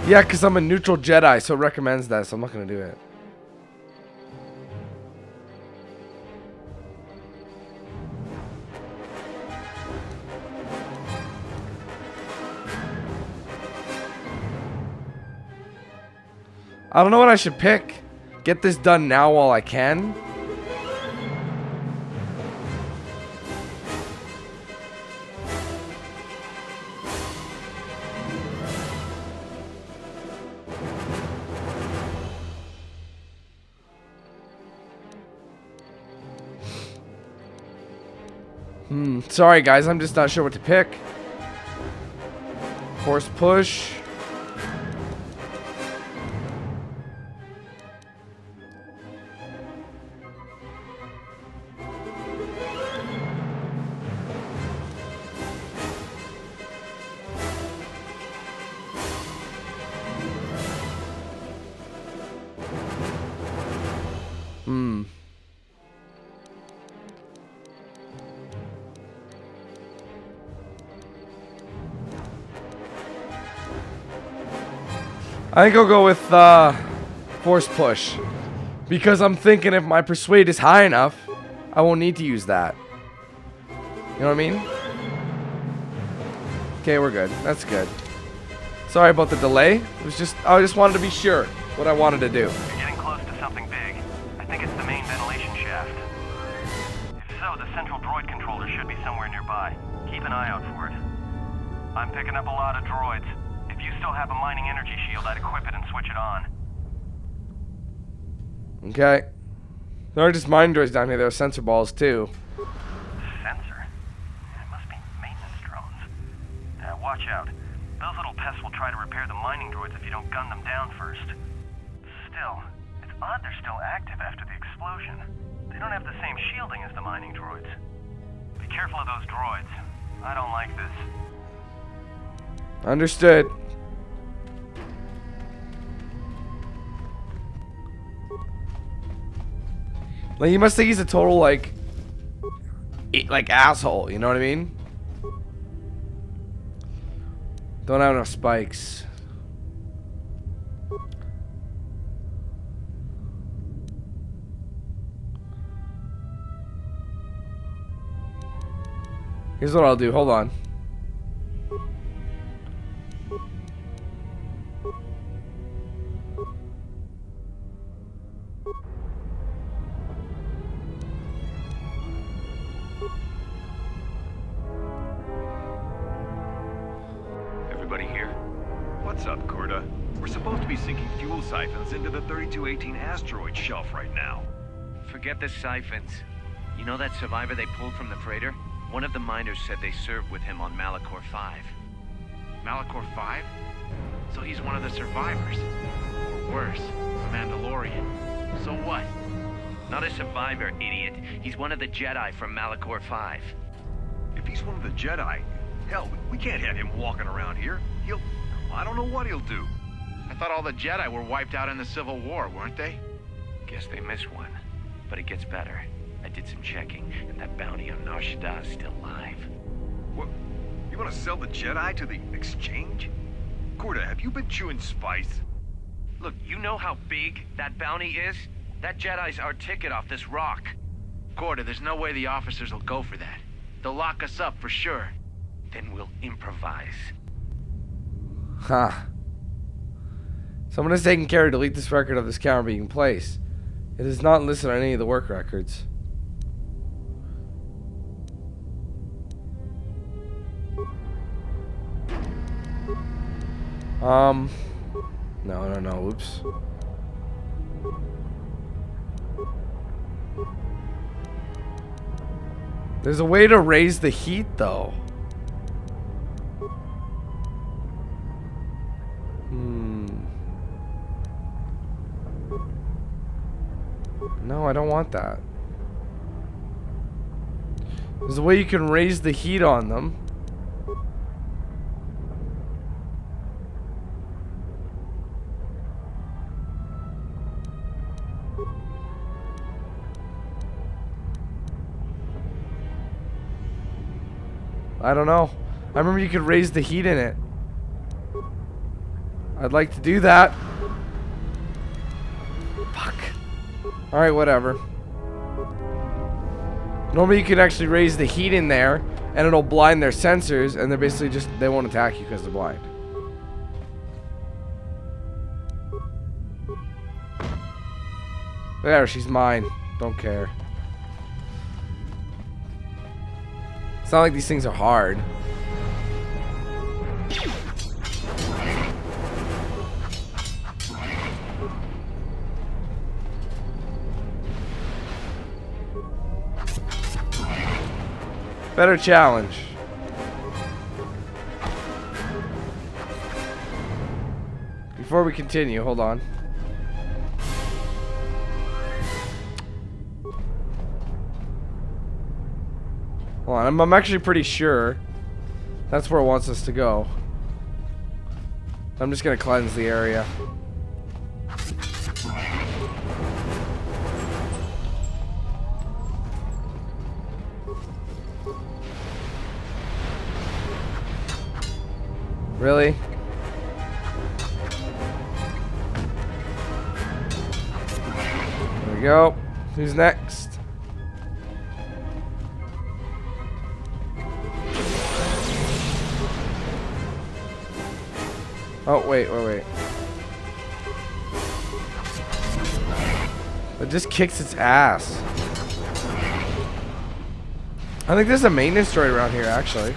Yeah, because I'm a neutral Jedi, so it recommends that, so I'm not going to do it. I don't know what I should pick. Get this done now while I can. Sorry guys, I'm just not sure what to pick. Force push. I think I'll go with force push. Because I'm thinking if my persuade is high enough, I won't need to use that. You know what I mean? Okay, we're good. That's good. Sorry about the delay. It was just I just wanted to be sure what I wanted to do. You're getting close to something big. I think it's the main ventilation shaft. If so, the central droid controller should be somewhere nearby. Keep an eye out for it. I'm picking up a lot of droids. If you still have a mining energy shield, I'd equip it and switch it on. Okay. There are just mine droids down here. There are sensor balls too. Sensor? It must be maintenance drones. Watch out. Those little pests will try to repair the mining droids if you don't gun them down first. Still, it's odd they're still active after the explosion. They don't have the same shielding as the mining droids. Be careful of those droids. I don't like this. Understood. Like, you must think he's a total, like asshole, you know what I mean? Don't have enough spikes. Here's what I'll do, hold on. What's up, Corda? We're supposed to be sinking fuel siphons into the 3218 asteroid shelf right now. Forget the siphons. You know that survivor they pulled from the freighter? One of the miners said they served with him on Malachor 5. Malachor 5? So he's one of the survivors. Or worse, a Mandalorian. So what? Not a survivor, idiot. He's one of the Jedi from Malachor 5. If he's one of the Jedi, hell, we can't have him walking around here. I don't know what he'll do. I thought all the Jedi were wiped out in the Civil War, weren't they? Guess they missed one. But it gets better. I did some checking, and that bounty on Nar Shaddaa is still live. What? You want to sell the Jedi to the exchange? Corda, have you been chewing spice? Look, you know how big that bounty is? That Jedi's our ticket off this rock. Corda, there's no way the officers will go for that. They'll lock us up for sure. Then we'll improvise. Huh. Someone has taken care to delete this record of this camera being placed. It is not listed on any of the work records. No. Oops. There's a way to raise the heat, though. No, I don't want that. There's a way you can raise the heat on them. I don't know. I remember you could raise the heat in it. I'd like to do that. Fuck. Alright, whatever. Normally you can actually raise the heat in there and it'll blind their sensors and they're basically just, they won't attack you because they're blind. There, she's mine. Don't care. It's not like these things are hard. Better challenge. Before we continue, hold on. Hold on, I'm actually pretty sure that's where it wants us to go. I'm just gonna cleanse the area. Really? There we go. Who's next? Oh, wait. It just kicks its ass. I think there's a maintenance droid around here, actually.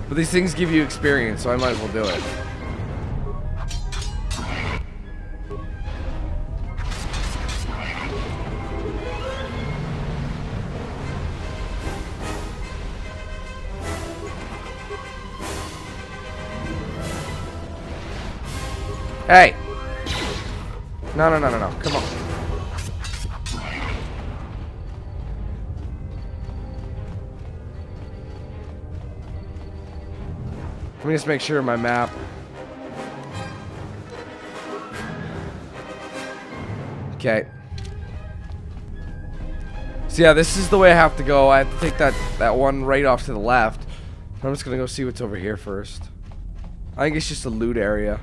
But these things give you experience, so I might as well do it. Hey! No. Come on. Let me just make sure my map. Okay. So yeah, this is the way I have to go. I have to take that one right off to the left. I'm just gonna go see what's over here first. I think it's just a loot area.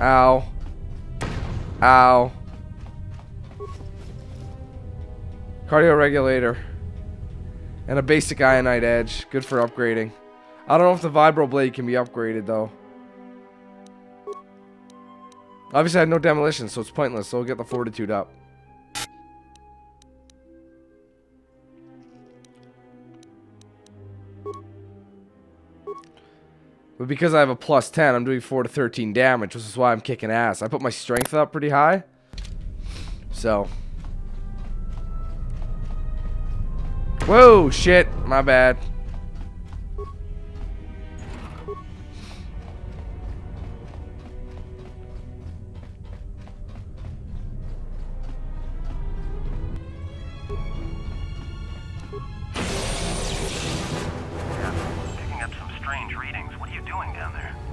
Ow. Ow. Cardio regulator. And a basic ionite edge. Good for upgrading. I don't know if the vibro blade can be upgraded though. Obviously I have no demolition, so it's pointless, so we'll get the fortitude up. But because I have a plus 10, I'm doing 4 to 13 damage, which is why I'm kicking ass. I put my strength up pretty high. So. Whoa, shit. My bad.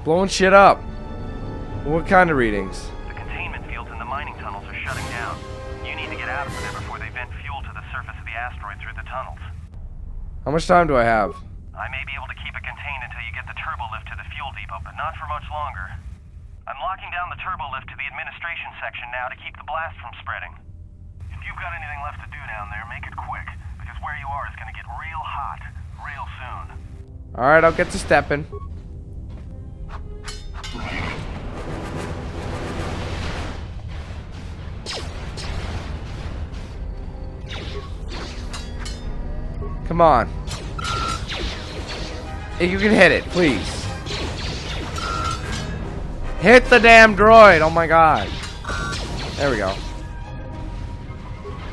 Blowing shit up. What kind of readings? The containment fields in the mining tunnels are shutting down. You need to get out of there before they vent fuel to the surface of the asteroid through the tunnels. How much time do I have? I may be able to keep it contained until you get the turbo lift to the fuel depot, but not for much longer. I'm locking down the turbo lift to the administration section now to keep the blast from spreading. If you've got anything left to do down there, make it quick, because where you are is going to get real hot real soon. Alright, I'll get to stepping. Come on. If you can hit it, please. Hit the damn droid. Oh my god. There we go.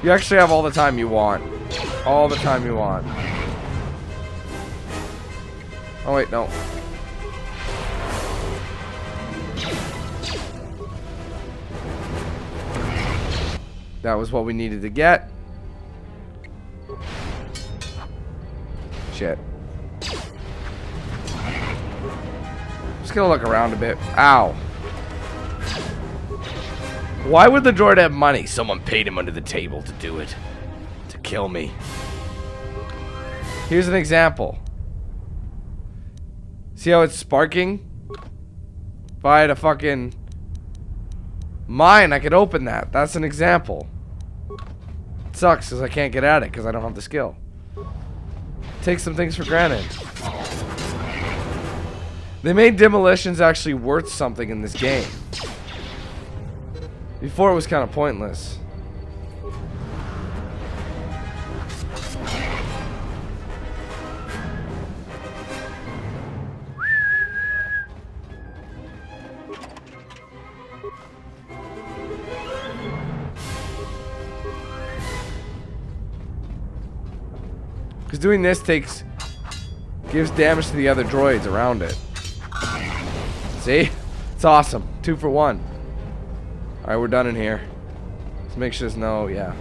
You actually have all the time you want. All the time you want. Oh wait, no. That was what we needed to get. Shit. Just gonna look around a bit. Ow. Why would the droid have money? Someone paid him under the table to do it. To kill me. Here's an example. See how it's sparking? If I had a fucking mine, I could open that. That's an example. It sucks because I can't get at it because I don't have the skill. Take some things for granted. They made demolitions actually worth something in this game. Before it was kind of pointless. Because doing this gives damage to the other droids around it. See? It's awesome. 2 for 1. Alright, we're done in here. Let's make sure there's no, yeah.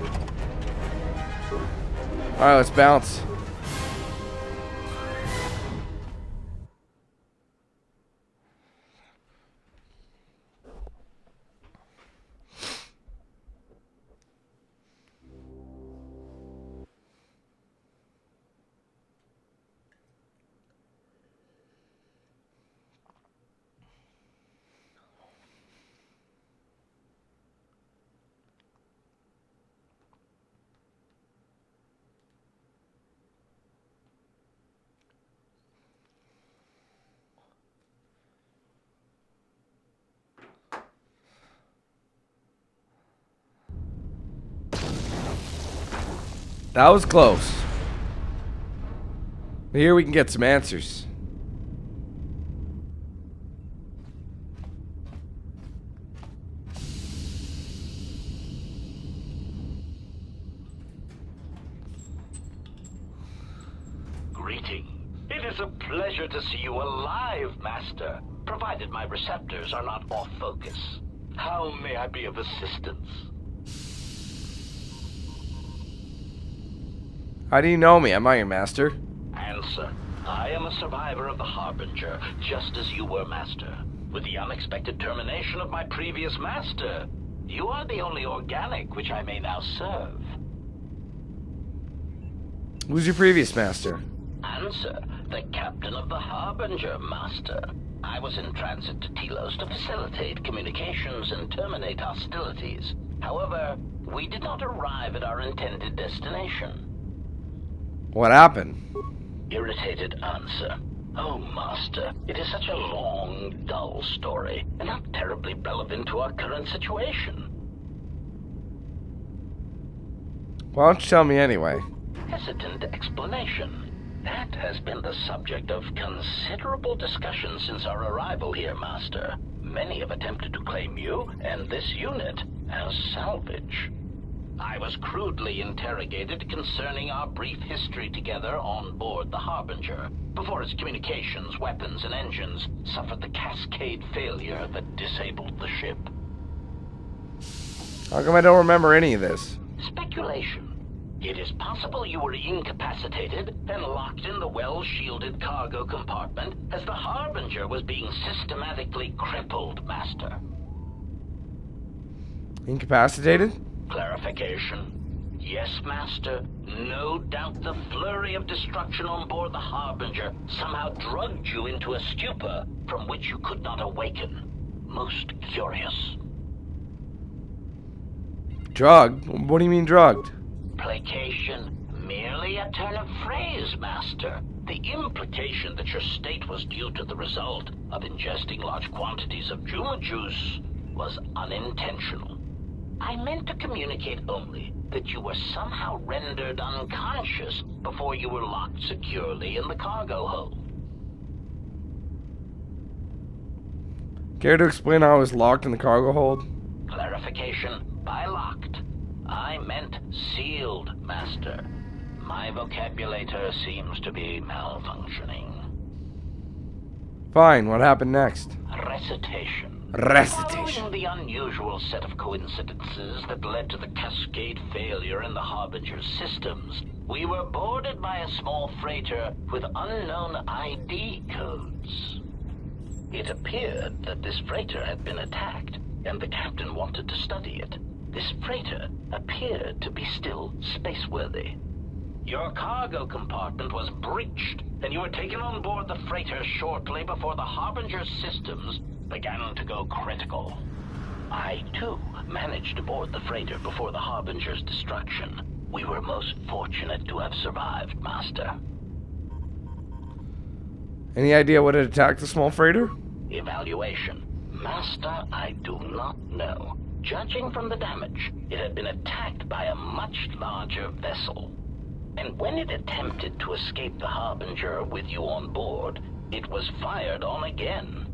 Alright, let's bounce. That was close. Here we can get some answers. Greeting. It is a pleasure to see you alive, Master, provided my receptors are not off focus. How may I be of assistance? How do you know me? Am I your master? Answer. I am a survivor of the Harbinger, just as you were, Master. With the unexpected termination of my previous master, you are the only organic which I may now serve. Who's your previous master? Answer. The captain of the Harbinger, Master. I was in transit to Telos to facilitate communications and terminate hostilities. However, we did not arrive at our intended destination. What happened? Irritated answer. Oh, Master, it is such a long, dull story, and not terribly relevant to our current situation. Why don't you tell me anyway? Hesitant explanation. That has been the subject of considerable discussion since our arrival here, Master. Many have attempted to claim you and this unit as salvage. I was crudely interrogated concerning our brief history together on board the Harbinger, before its communications, weapons, and engines suffered the cascade failure that disabled the ship. How come I don't remember any of this? Speculation. It is possible you were incapacitated and locked in the well-shielded cargo compartment as the Harbinger was being systematically crippled, Master. Incapacitated? Clarification. Yes, Master. No doubt the flurry of destruction on board the Harbinger somehow drugged you into a stupor from which you could not awaken. Most curious. Drugged? What do you mean drugged? Placation. Merely a turn of phrase, Master. The implication that your state was due to the result of ingesting large quantities of Juma juice was unintentional. I meant to communicate only that you were somehow rendered unconscious before you were locked securely in the cargo hold. Care to explain how I was locked in the cargo hold? Clarification. By locked, I meant sealed, Master. My vocabulator seems to be malfunctioning. Fine, what happened next? Recitation. Recitation. Following the unusual set of coincidences that led to the cascade failure in the Harbinger's systems, we were boarded by a small freighter with unknown ID codes. It appeared that this freighter had been attacked, and the captain wanted to study it. This freighter appeared to be still spaceworthy. Your cargo compartment was breached, and you were taken on board the freighter shortly before the Harbinger's systems began to go critical. I, too, managed to board the freighter before the Harbinger's destruction. We were most fortunate to have survived, Master. Any idea what had attacked the small freighter? Evaluation. Master, I do not know. Judging from the damage, it had been attacked by a much larger vessel. And when it attempted to escape the Harbinger with you on board, it was fired on again.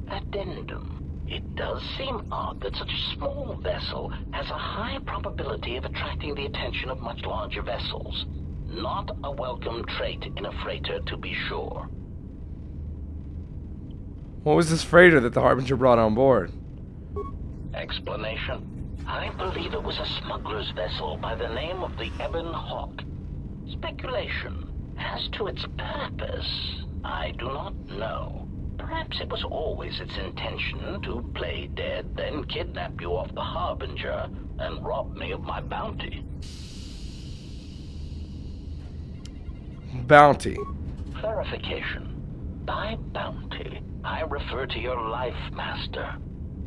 Addendum. It does seem odd that such a small vessel has a high probability of attracting the attention of much larger vessels. Not a welcome trait in a freighter, to be sure. What was this freighter that the Harbinger brought on board? Explanation. I believe it was a smuggler's vessel by the name of the Ebon Hawk. Speculation. As to its purpose, I do not know. Perhaps it was always its intention to play dead, then kidnap you off the Harbinger and rob me of my bounty. Bounty. Clarification. By bounty, I refer to your life, Master.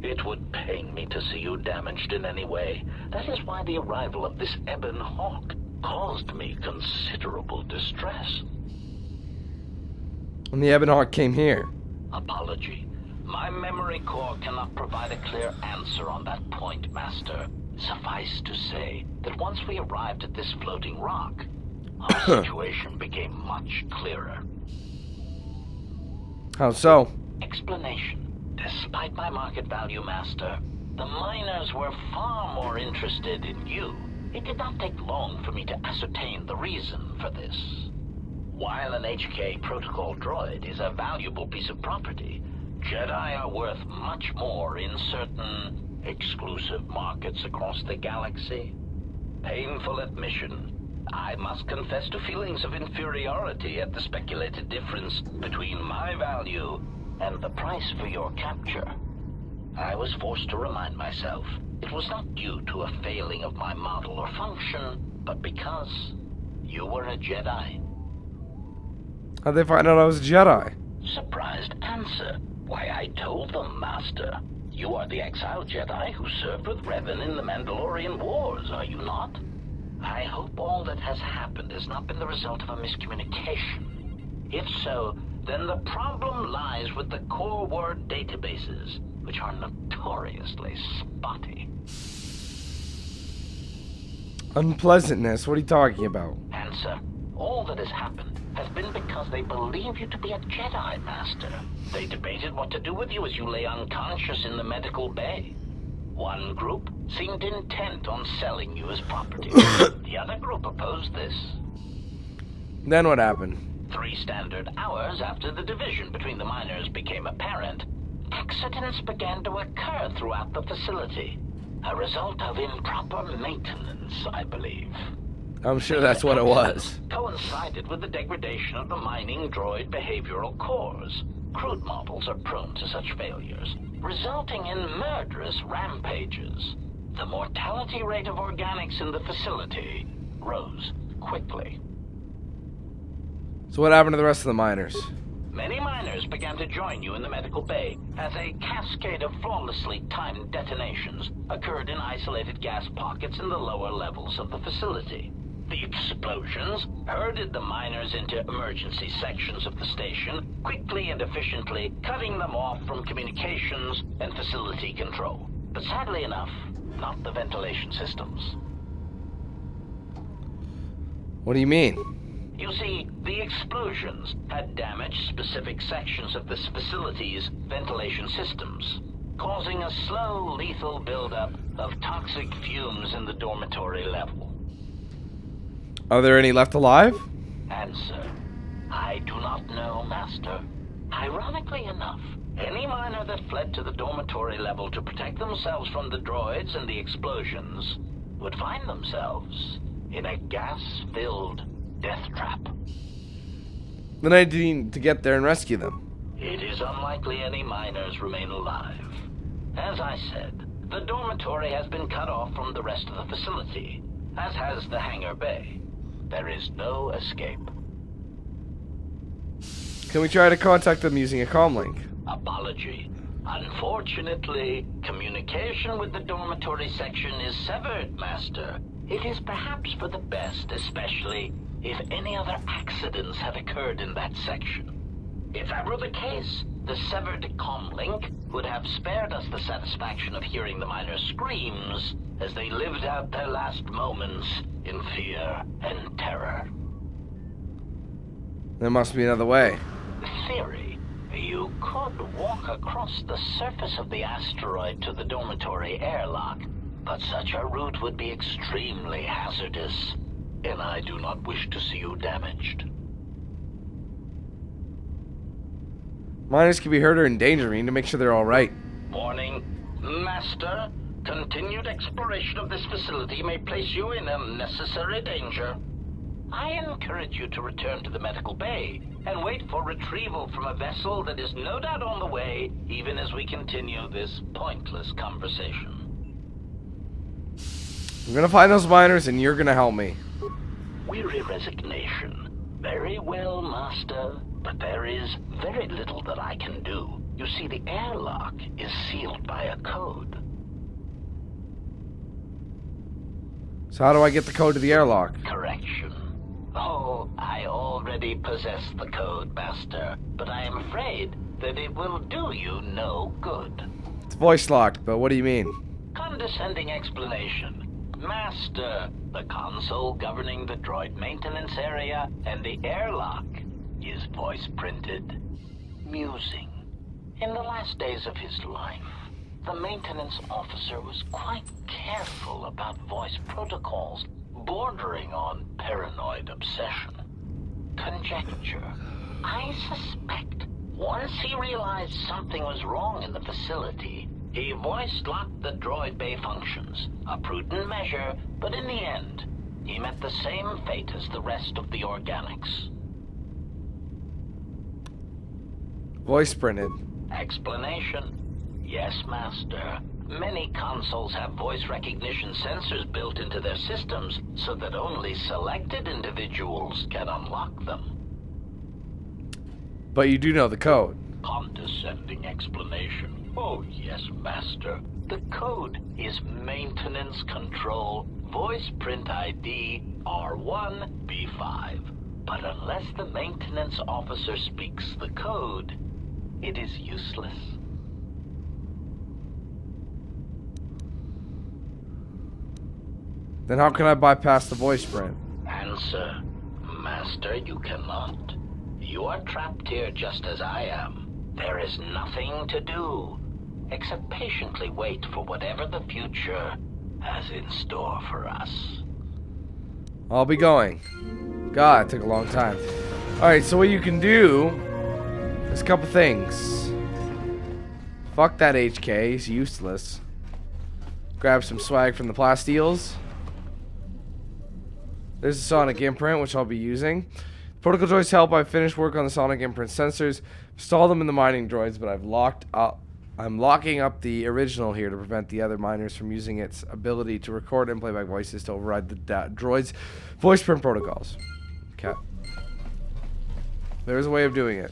It would pain me to see you damaged in any way. That is why the arrival of this Ebon Hawk caused me considerable distress. And the Ebon Hawk came here. Apology. My memory core cannot provide a clear answer on that point, Master. Suffice to say that once we arrived at this floating rock, our situation became much clearer. How so? Explanation. Despite my market value, Master, the miners were far more interested in you. It did not take long for me to ascertain the reason for this. While an HK protocol droid is a valuable piece of property, Jedi are worth much more in certain exclusive markets across the galaxy. Painful admission. I must confess to feelings of inferiority at the speculated difference between my value and the price for your capture. I was forced to remind myself it was not due to a failing of my model or function, but because you were a Jedi. How'd they find out I was a Jedi? Surprised answer. Why, I told them, Master. You are the exiled Jedi who served with Revan in the Mandalorian Wars, are you not? I hope all that has happened has not been the result of a miscommunication. If so, then the problem lies with the core word databases, which are notoriously spotty. Unpleasantness? What are you talking about? Answer. All that has happened has been because they believe you to be a Jedi, Master. They debated what to do with you as you lay unconscious in the medical bay. One group seemed intent on selling you as property. The other group opposed this. Then what happened? 3 standard hours after the division between the miners became apparent, accidents began to occur throughout the facility. A result of improper maintenance, I believe. I'm sure that's what it was. Coincided with the degradation of the mining droid behavioral cores. Crude models are prone to such failures, resulting in murderous rampages. The mortality rate of organics in the facility rose quickly. So what happened to the rest of the miners? Many miners began to join you in the medical bay as a cascade of flawlessly timed detonations occurred in isolated gas pockets in the lower levels of the facility. The explosions herded the miners into emergency sections of the station, quickly and efficiently cutting them off from communications and facility control. But sadly enough, not the ventilation systems. What do you mean? You see, the explosions had damaged specific sections of this facility's ventilation systems, causing a slow, lethal buildup of toxic fumes in the dormitory level. Are there any left alive? Answer. I do not know, Master. Ironically enough, any miner that fled to the dormitory level to protect themselves from the droids and the explosions would find themselves in a gas-filled death trap. Then I need to get there and rescue them. It is unlikely any miners remain alive. As I said, the dormitory has been cut off from the rest of the facility, as has the hangar bay. There is no escape. Can we try to contact them using a comlink? Apology. Unfortunately, communication with the dormitory section is severed, Master. It is perhaps for the best, especially if any other accidents have occurred in that section. If that were the case, the severed comlink would have spared us the satisfaction of hearing the miners' screams as they lived out their last moments in fear and terror. There must be another way. Theory. You could walk across the surface of the asteroid to the dormitory airlock, but such a route would be extremely hazardous, and I do not wish to see you damaged. Miners can be hurt or in danger. We need to make sure they're alright. Warning. Master, continued exploration of this facility may place you in unnecessary danger. I encourage you to return to the medical bay and wait for retrieval from a vessel that is no doubt on the way, even as we continue this pointless conversation. I'm gonna find those miners and you're gonna help me. Weary resignation. Very well, Master, but there is very little that I can do. You see, the airlock is sealed by a code. So how do I get the code to the airlock? Correction. Oh, I already possess the code, Master, but I am afraid that it will do you no good. It's voice locked, but what do you mean? Condescending explanation. Master, the console governing the droid maintenance area and the airlock is voice printed. Musing. In the last days of his life, the maintenance officer was quite careful about voice protocols, bordering on paranoid obsession. Conjecture. I suspect once he realized something was wrong in the facility, he voice-locked the droid bay functions. A prudent measure, but in the end, he met the same fate as the rest of the organics. Voice printed. Explanation. Yes, Master. Many consoles have voice recognition sensors built into their systems so that only selected individuals can unlock them. But you do know the code. Condescending explanation. Oh, yes, Master. The code is Maintenance Control Voice Print ID R1B5. But unless the maintenance officer speaks the code, it is useless. Then how can I bypass the voice print? Answer. Master, you cannot. You are trapped here just as I am. There is nothing to do, except patiently wait for whatever the future has in store for us. I'll be going. God, it took a long time. Alright, so what you can do is a couple things. Fuck that HK, he's useless. Grab some swag from the plastiles. There's a sonic imprint, which I'll be using. Protocol droids help. I've finished work on the sonic imprint sensors. Install them in the mining droids, but I'm locking up the original here to prevent the other miners from using its ability to record and playback voices to override the droid's voice print protocols. Okay. There's a way of doing it.